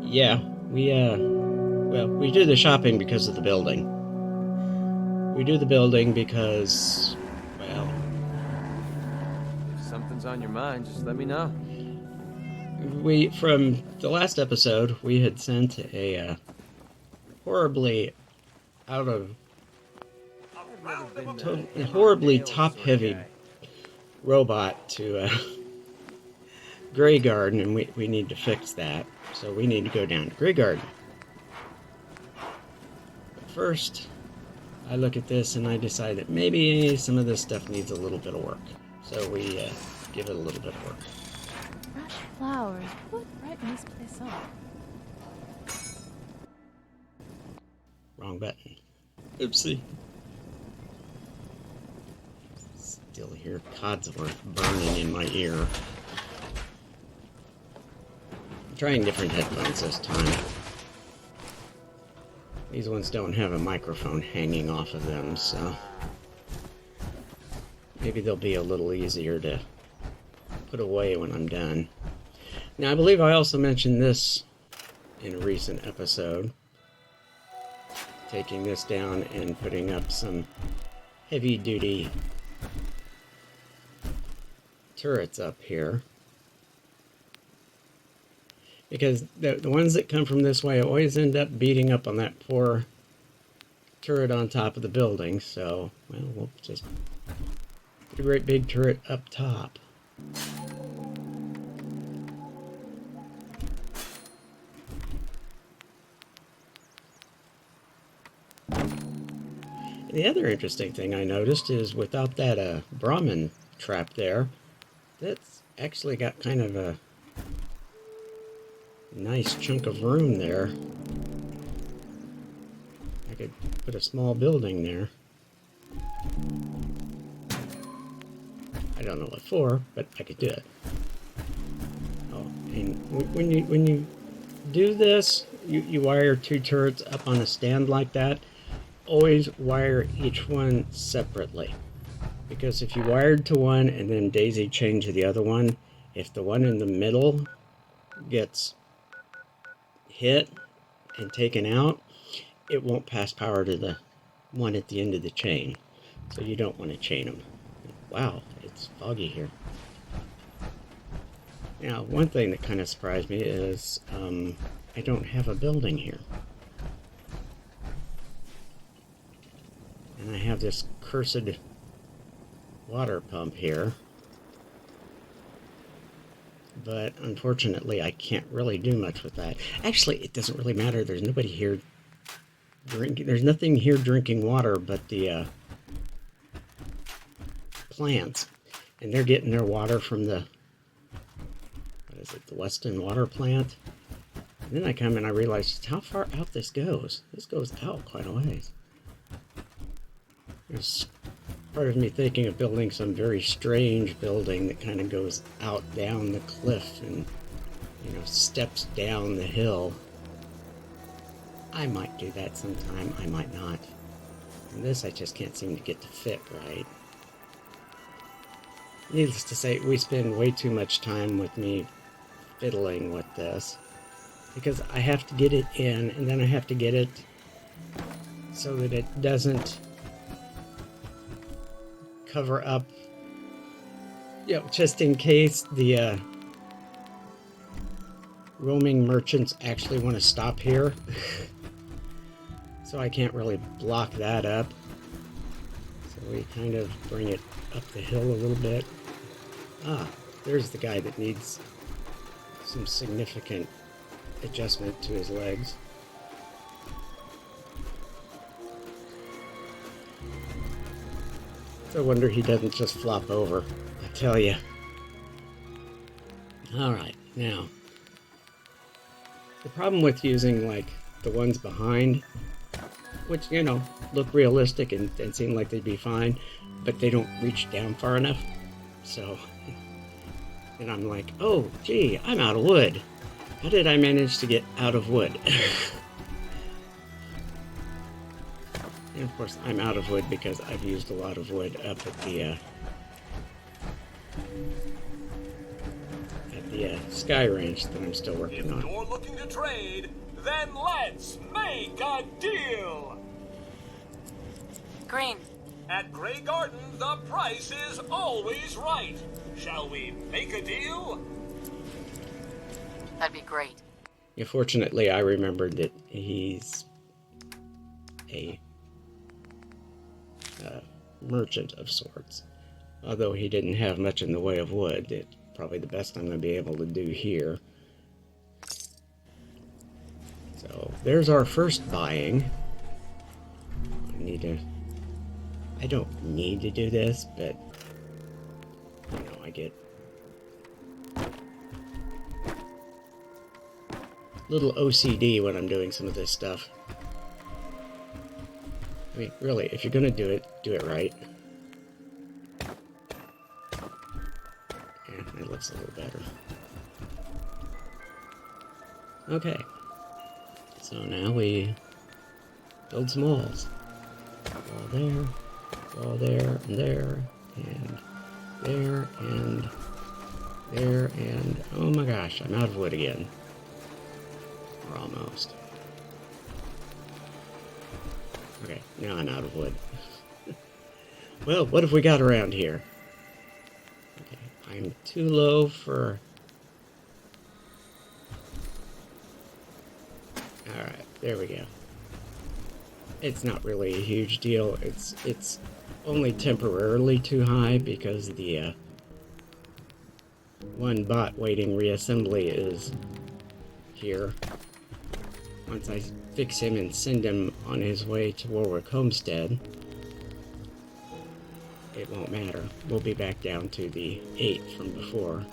Yeah, we do the shopping because of the building. We do the building because, well, If something's on your mind, just let me know. from the last episode, we had sent a horribly out of, horribly top-heavy robot to Grey Garden, and we need to fix that. So we need to go down to Grey Garden. But first, I look at this and I decide that maybe some of this stuff needs a little bit of work. So we give it a little bit of work. Fresh flowers. What brighten this place up? Wrong button. Oopsie. Still hear Codsworth burning in my ear. I'm trying different headphones this time. These ones don't have a microphone hanging off of them, so maybe they'll be a little easier to put away when I'm done. Now, I believe I also mentioned this in a recent episode. Taking this down and putting up some heavy-duty turrets up here. Because the ones that come from this way always end up beating up on that poor turret on top of the building. So, well, we'll just put a great big turret up top. The other interesting thing I noticed is without that Brahmin trap there, that's actually got kind of a nice chunk of room there. I could put a small building there. I don't know what for, but I could do it. Oh, and when you do this, you wire two turrets up on a stand like that. Always wire each one separately. Because if you wired to one and then daisy chained to the other one, if the one in the middle gets hit and taken out, it won't pass power to the one at the end of the chain. So you don't want to chain them. Wow, it's foggy here. Now, one thing that kind of surprised me is I don't have a building here. And I have this cursed water pump here. But unfortunately, I can't really do much with that. Actually, it doesn't really matter. There's nobody here drinking. There's nothing here drinking water but the plants. And they're getting their water from the, what is it, the Weston water plant. And then I come and I realize just how far out this goes. This goes out quite a ways. There's part of me thinking of building some very strange building that kind of goes out down the cliff and, you know, steps down the hill. I might do that sometime, I might not. And this I just can't seem to get to fit right. Needless to say, we spend way too much time with me fiddling with this. Because I have to get it in, and then I have to get it so that it doesn't cover up, you know, just in case the roaming merchants actually want to stop here. So I can't really block that up. So we kind of bring it up the hill a little bit. Ah, there's the guy that needs some significant adjustment to his legs. No wonder he doesn't just flop over, I tell you. Alright, now. The problem with using, like, the ones behind, which, you know, look realistic and seem like they'd be fine, but they don't reach down far enough. So, and I'm like, oh, gee, I'm out of wood. How did I manage to get out of wood? And of course, I'm out of wood because I've used a lot of wood up at the Sky Ranch that I'm still working on. If you're looking to trade, then let's make a deal! Green. At Grey Garden, the price is always right. Shall we make a deal? That'd be great. Yeah, fortunately, I remembered that he's a merchant of sorts. Although he didn't have much in the way of wood, it's probably the best I'm going to be able to do here. So there's our first buying. I don't need to do this, but you know, I get a little OCD when I'm doing some of this stuff. I mean, really, if you're gonna do it right. Yeah, it looks a little better. Okay. So now we build some walls. Wall there, wall there, and there, and there, and there, and oh my gosh, I'm out of wood again. Or almost. Okay, now I'm out of wood. Well, what have we got around here? Okay, I'm too low for... Alright, there we go. It's not really a huge deal. It's only temporarily too high because the one bot waiting reassembly is here. Once I fix him and send him on his way to Warwick Homestead, it won't matter. We'll be back down to the 8 from before.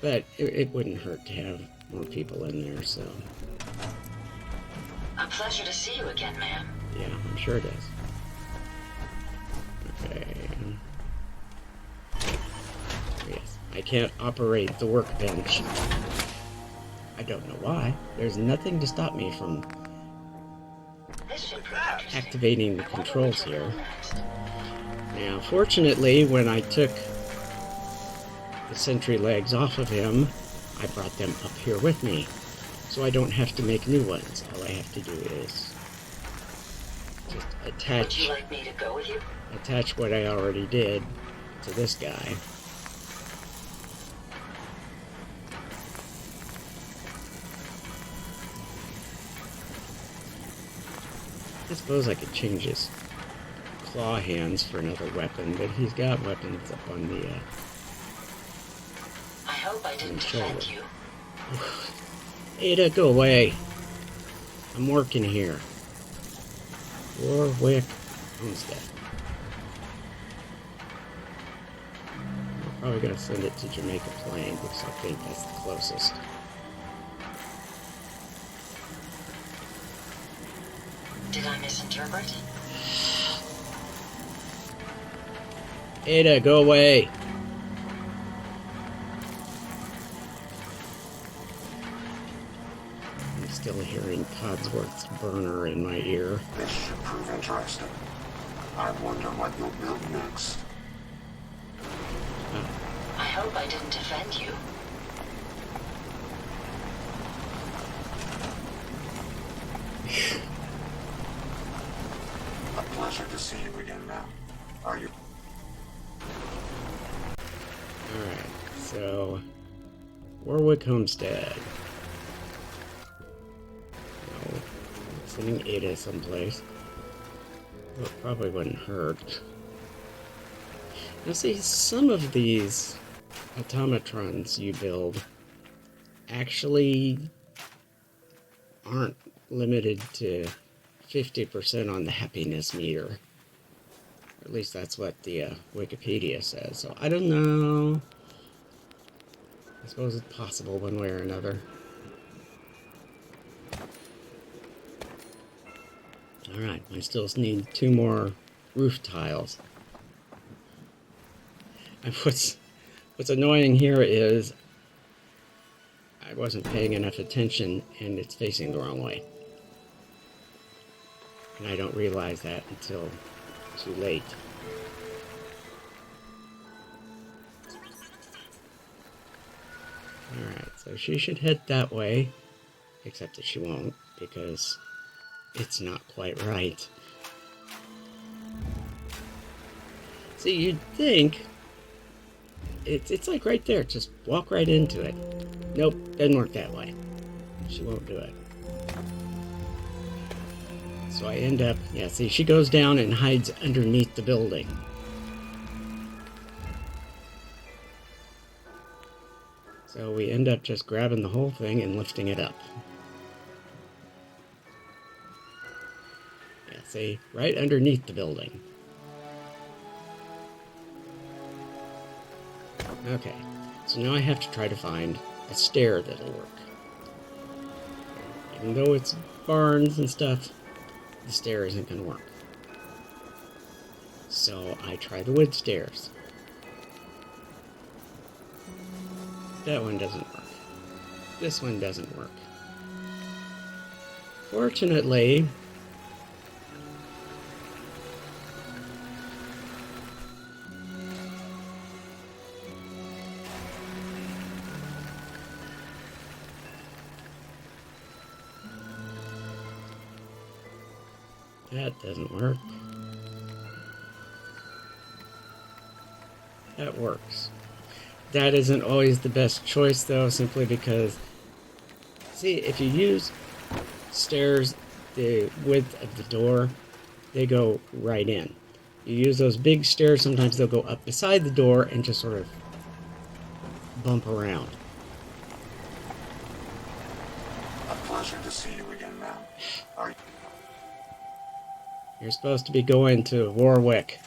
But it wouldn't hurt to have more people in there, so... A pleasure to see you again, ma'am. Yeah, I'm sure it is. Okay. Yes, I can't operate the workbench. I don't know why. There's nothing to stop me from This should prove interesting. activating the controls here. Now, fortunately, when I took the sentry legs off of him, I brought them up here with me. So I don't have to make new ones. All I have to do is just Would you like me to go with you? attach what I already did to this guy. I suppose I could change his claw hands for another weapon, but he's got weapons up on the I hope I didn't shoulder. offend you. Ada, go away. I'm working here. Warwick Homestead. I'm probably going to send it to Jamaica Plain because I think that's the closest. Did I misinterpret? Ada, go away. I'm still hearing Codsworth's burner in my ear. This should prove interesting. I wonder what you'll build next. I hope I didn't offend you. A pleasure to see you again, ma'am. Are you... Alright, so Warwick Homestead. No, sending Ada someplace. Well, it probably wouldn't hurt. Now see, some of these automatrons you build actually aren't limited to 50% on the happiness meter. Or at least that's what the Wikipedia says. So I don't know. I suppose it's possible one way or another. Alright, I still need 2 more roof tiles. And what's annoying here is I wasn't paying enough attention and it's facing the wrong way. And I don't realize that until too late. Alright, so she should head that way. Except that she won't, because it's not quite right. See, you'd think it's like right there, just walk right into it. Nope, doesn't work that way. She won't do it. So I end up, yeah, see, she goes down and hides underneath the building. So we end up just grabbing the whole thing and lifting it up. Yeah, see, right underneath the building. Okay, so now I have to try to find a stair that'll work. Even though it's barns and stuff, the stair isn't going to work. So I try the wood stairs. That one doesn't work. This one doesn't work. Fortunately, that doesn't work. That works. That isn't always the best choice, though, simply because, see, if you use stairs the width of the door, they go right in. You use those big stairs, sometimes they'll go up beside the door and just sort of bump around. A pleasure to see you again, ma'am. Are You're supposed to be going to Warwick.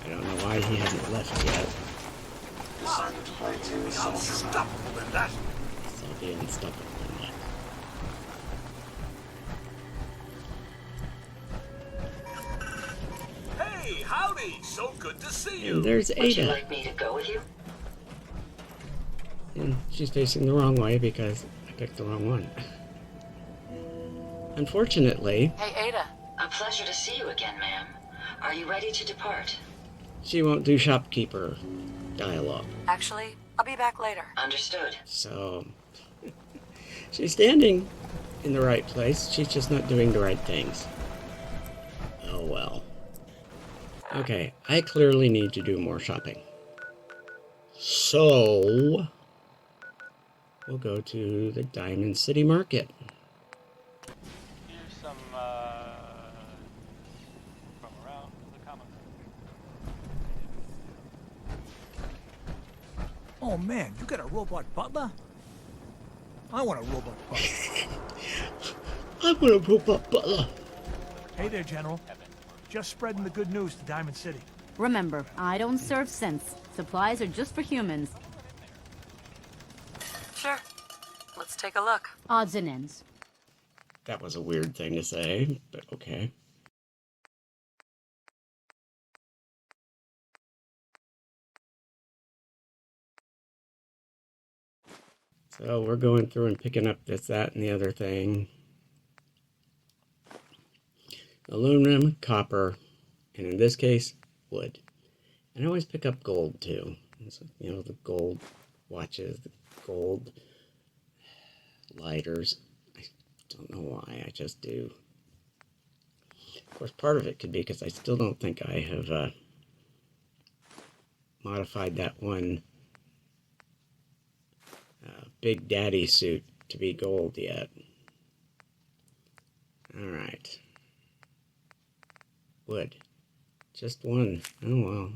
I don't know why he hasn't left yet. decided to play too soldier, ma'am? Unstoppable in that. So I'll be unstoppable in that. Hey, howdy! So good to see you. And there's Would you Ada. like me to go with you? And she's facing the wrong way because I picked the wrong one. Unfortunately, Hey, Ada. A pleasure to see you again, ma'am. Are you ready to depart? she won't do shopkeeper dialogue. Actually, I'll be back later. Understood. So, she's standing in the right place. She's just not doing the right things. Oh well. Okay, I clearly need to do more shopping. So, we'll go to the Diamond City Market. Here's some, from around the common. Oh man, you got a robot butler? I want a robot butler. I want a robot butler. Hey there, General. Just spreading the good news to Diamond City. Remember, I don't serve sense. Supplies are just for humans. Sure. Let's take a look. Odds and ends. That was a weird thing to say, but okay. So we're going through and picking up this, that, and the other thing. Aluminum, copper, and in this case, wood. And I always pick up gold too. So, you know, the gold watches, the gold lighters. I don't know why, I just do. Of course, part of it could be because I still don't think I have modified that one Big Daddy suit to be gold yet. Alright. Wood. Just one. Oh well.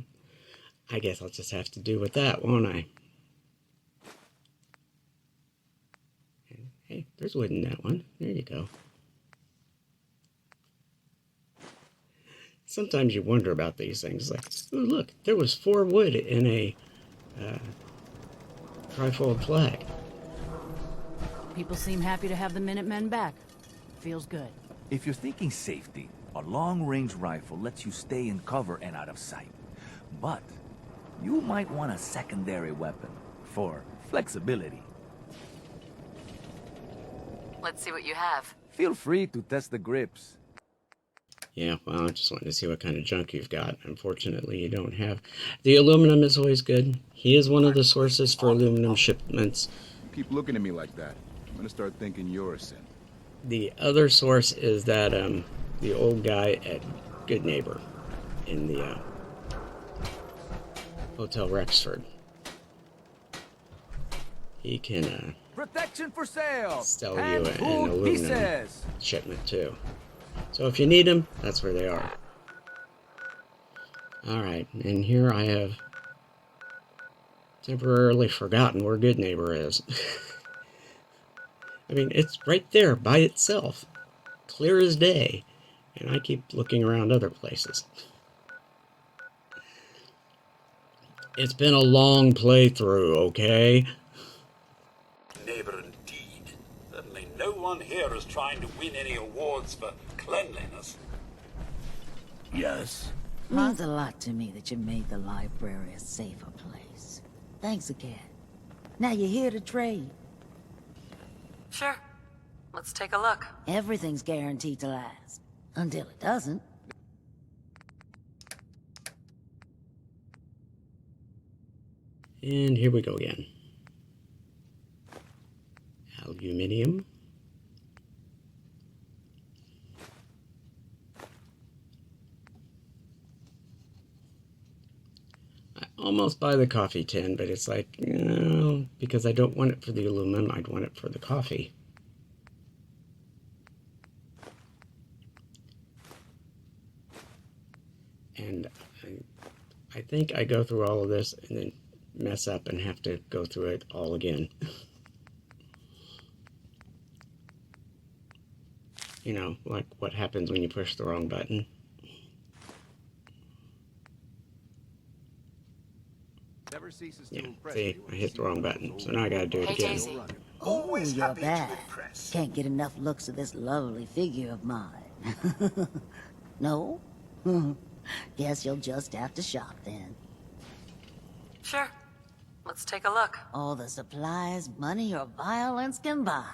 I guess I'll just have to do with that, won't I? Hey, there's wood in that one. There you go. Sometimes you wonder about these things. Like, oh look, there was 4 wood in a trifold flag. People seem happy to have the Minutemen back. Feels good. If you're thinking safety, a long-range rifle lets you stay in cover and out of sight. But you might want a secondary weapon for flexibility. Let's see what you have. Feel free to test the grips. Yeah, well, I just wanted to see what kind of junk you've got. Unfortunately, you don't have. The aluminum is always good. He is one of the sources for aluminum shipments. Keep looking at me like that. I'm gonna start thinking you're a sin. The other source is that the old guy at Good Neighbor in the Hotel Rexford. He can Protection for sale. sell you And an food aluminum pieces. shipment too. So if you need them, that's where they are. Alright, and here I have temporarily forgotten where Good Neighbor is. I mean, it's right there by itself. Clear as day. And I keep looking around other places. It's been a long playthrough, okay? Neighbor indeed. Certainly no one here is trying to win any awards for cleanliness. Yes. Means a lot to me that you made the library a safer place. Thanks again. Now you're here to trade. Sure. Let's take a look. Everything's guaranteed to last. Until it doesn't. And here we go again. Aluminium. I almost buy the coffee tin, but it's like, no, because I don't want it for the aluminum, I'd want it for the coffee. And I think I go through all of this and then mess up and have to go through it all again. You know, like what happens when you push the wrong button. Never ceases to Yeah, impress see, me I hit the wrong button, so now I gotta do it again. Oh, you're bad. Can't get enough looks of this lovely figure of mine. No? Guess you'll just have to shop then. Sure. Let's take a look. All the supplies money or violence can buy.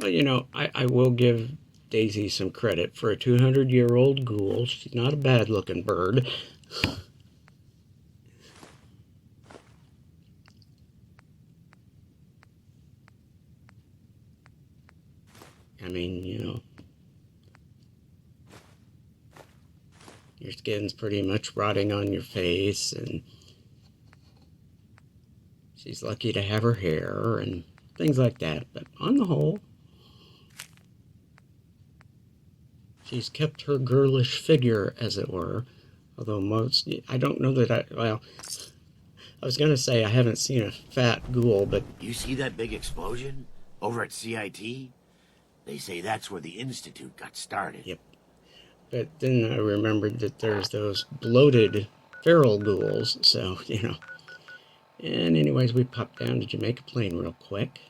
Well, you know, I will give Daisy some credit for a 200-year-old ghoul. She's not a bad-looking bird. I mean, you know, your skin's pretty much rotting on your face, and she's lucky to have her hair and things like that. But on the whole, she's kept her girlish figure, as it were. Although most, I don't know that well, I was going to say I haven't seen a fat ghoul, but... You see that big explosion over at CIT? They say that's where the Institute got started. Yep. But then I remembered that there's those bloated feral ghouls, so, you know. And anyways, we popped down to Jamaica Plain real quick,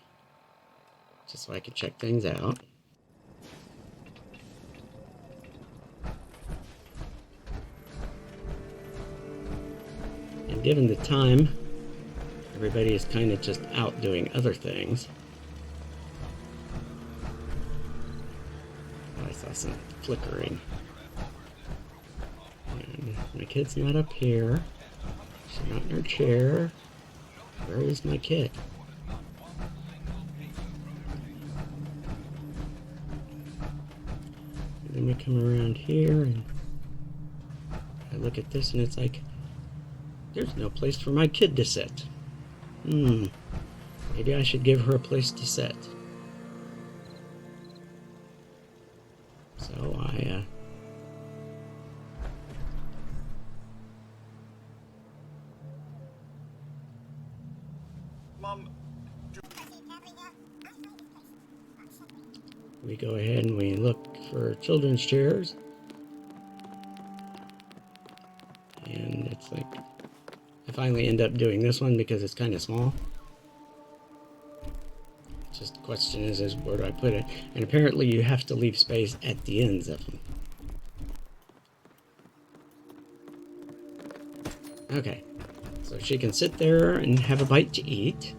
just so I could check things out. And given the time, everybody is kind of just out doing other things. I saw some flickering. And my kid's not up here. She's not in her chair. Where is my kid? And then we come around here and I look at this and it's like, there's no place for my kid to sit. Maybe I should give her a place to sit. So I, Mom, we go ahead and we look for children's chairs. And it's like, I finally end up doing this one because it's kind of small. Just the question is where do I put it? And apparently you have to leave space at the ends of them. Okay, so she can sit there and have a bite to eat.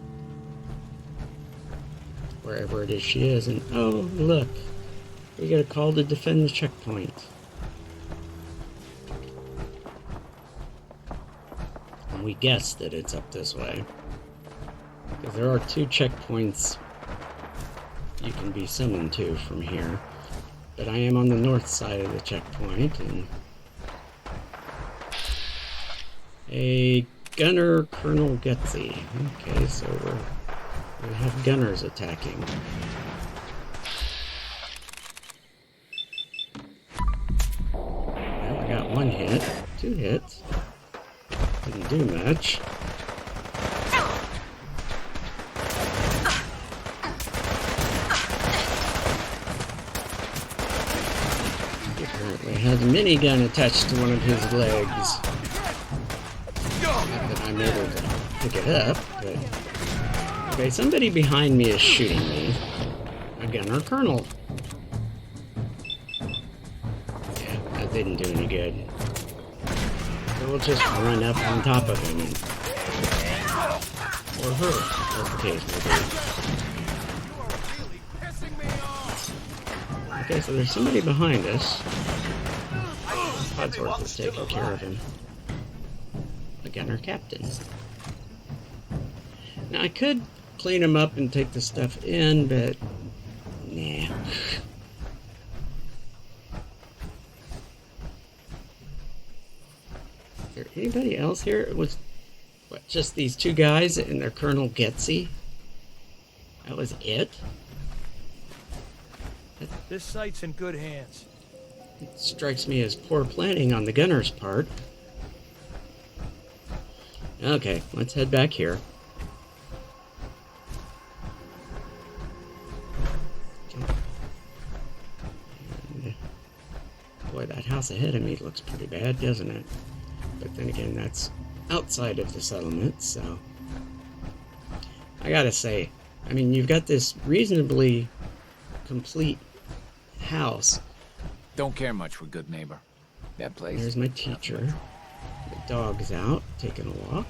wherever it is she is, and oh, look. We get a call to defend the checkpoint. And we guess that it's up this way. Because there are 2 checkpoints you can be summoned to from here. But I am on the north side of the checkpoint, and a gunner Colonel Gutsy. Okay, so we have gunners attacking. Well, I got 1 hit, 2 hits. Didn't do much. He apparently has a minigun attached to one of his legs. Not that I'm able to pick it up, but... Okay, somebody behind me is shooting me. A gunner colonel. Yeah, that didn't do any good. So we'll just run up on top of him. Or her, as the case may be. Okay, so there's somebody behind us. Podsworth is taking care of him. A gunner captain. Now I could clean him up and take the stuff in, but nah. Is there anybody else here? It was what, just these 2 guys and their Colonel Gutsy? That was it? This site's in good hands. It strikes me as poor planning on the gunner's part. Okay, let's head back here. And, boy, that house ahead of me looks pretty bad, doesn't it? But then again, that's outside of the settlement, so... I gotta say, I mean, you've got this reasonably complete house. Don't care much for good neighbor. That place. There's my teacher. The dog's out, taking a walk.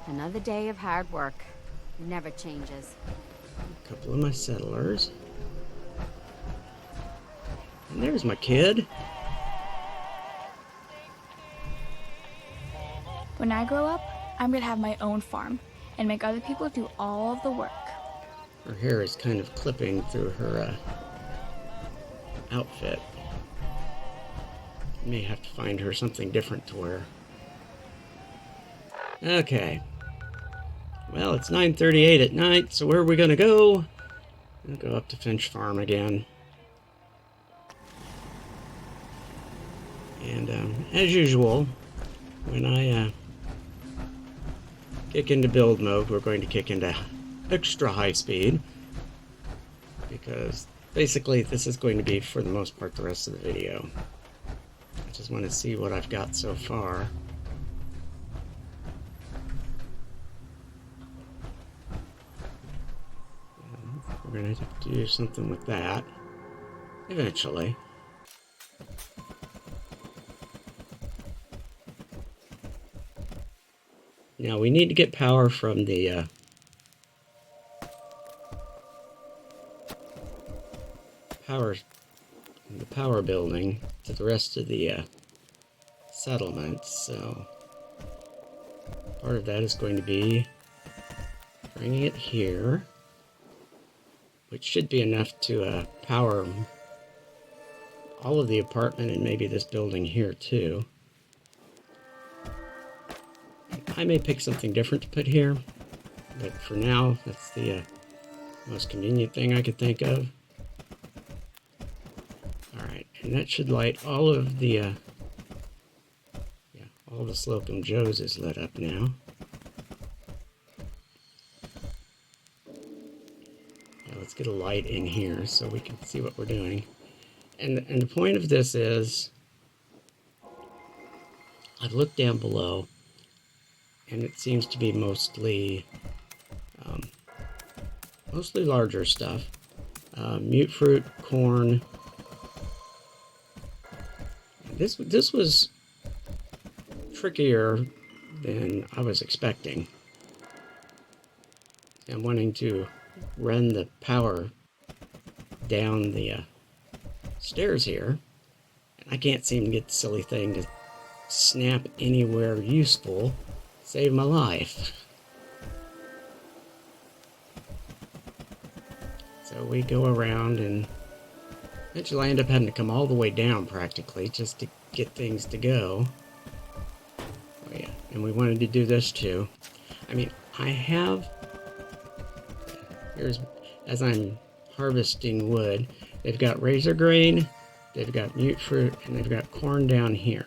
Another day of hard work. Never changes. A couple of my settlers. And there's my kid. When I grow up, I'm gonna have my own farm and make other people do all of the work. Her hair is kind of clipping through her outfit. May have to find her something different to wear. Okay. Well, it's 9:38 at night, so where are we gonna go? We'll go up to Finch Farm again. And as usual, when I kick into build mode, we're going to kick into extra high speed, because basically this is going to be, for the most part, the rest of the video. I just want to see what I've got so far. We're going to have to do something with that eventually. Now we need to get power from the power building to the rest of the settlement, so part of that is going to be bringing it here, which should be enough to power all of the apartment and maybe this building here too. I may pick something different to put here, but for now that's the most convenient thing I could think of. Alright, and that should light all of the all the Slocum Joes is lit up now. Yeah, let's get a light in here so we can see what we're doing. And the point of this is, I've looked down below, and it seems to be mostly larger stuff. Mute fruit, corn. This was trickier than I was expecting. am wanting to run the power down the stairs here, and I can't seem to get the silly thing to snap anywhere useful. Save my life. So we go around, and eventually I end up having to come all the way down practically just to get things to go. Oh yeah, and we wanted to do this too. I mean, I have, here's, as I'm harvesting wood, they've got razor grain, they've got mute fruit, and they've got corn down here.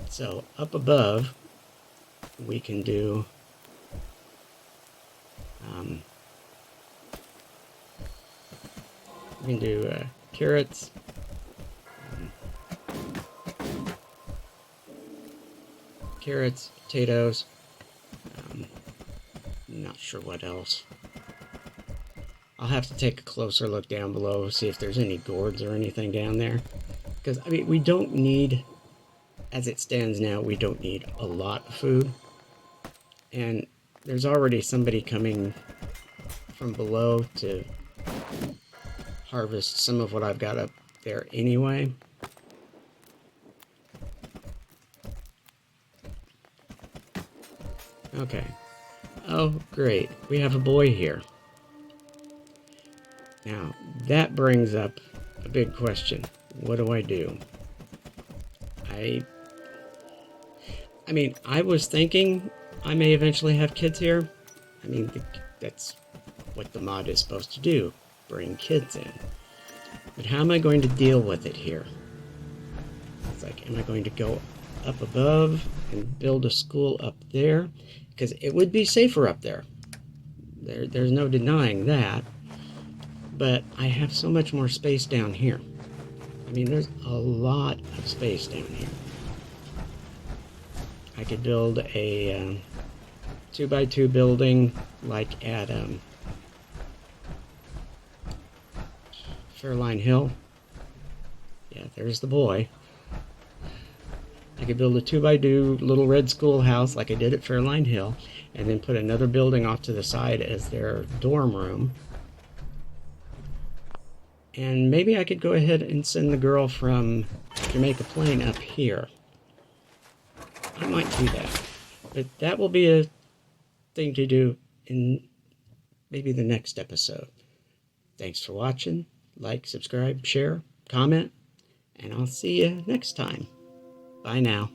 So up above, we can do carrots, carrots, potatoes. Not sure what else. I'll have to take a closer look down below, see if there's any gourds or anything down there. Because, I mean, we don't need, as it stands now, we don't need a lot of food. And there's already somebody coming from below to harvest some of what I've got up there anyway. Okay. Oh, great. We have a boy here. Now, that brings up a big question. What do I do? I mean, I was thinking I may eventually have kids here. I mean, that's what the mod is supposed to do. Bring kids in. But how am I going to deal with it here? It's like, am I going to go up above and build a school up there? Because it would be safer up there. There's no denying that. But I have so much more space down here. I mean, there's a lot of space down here. I could build a 2x2 building like at Fairline Hill. Yeah, there's the boy. I could build a 2x2 little red schoolhouse like I did at Fairline Hill, and then put another building off to the side as their dorm room. And maybe I could go ahead and send the girl from Jamaica Plain up here. I might do that. But that will be a thing to do in maybe the next episode. Thanks for watching. Like, subscribe, share, comment, and I'll see you next time. Bye now.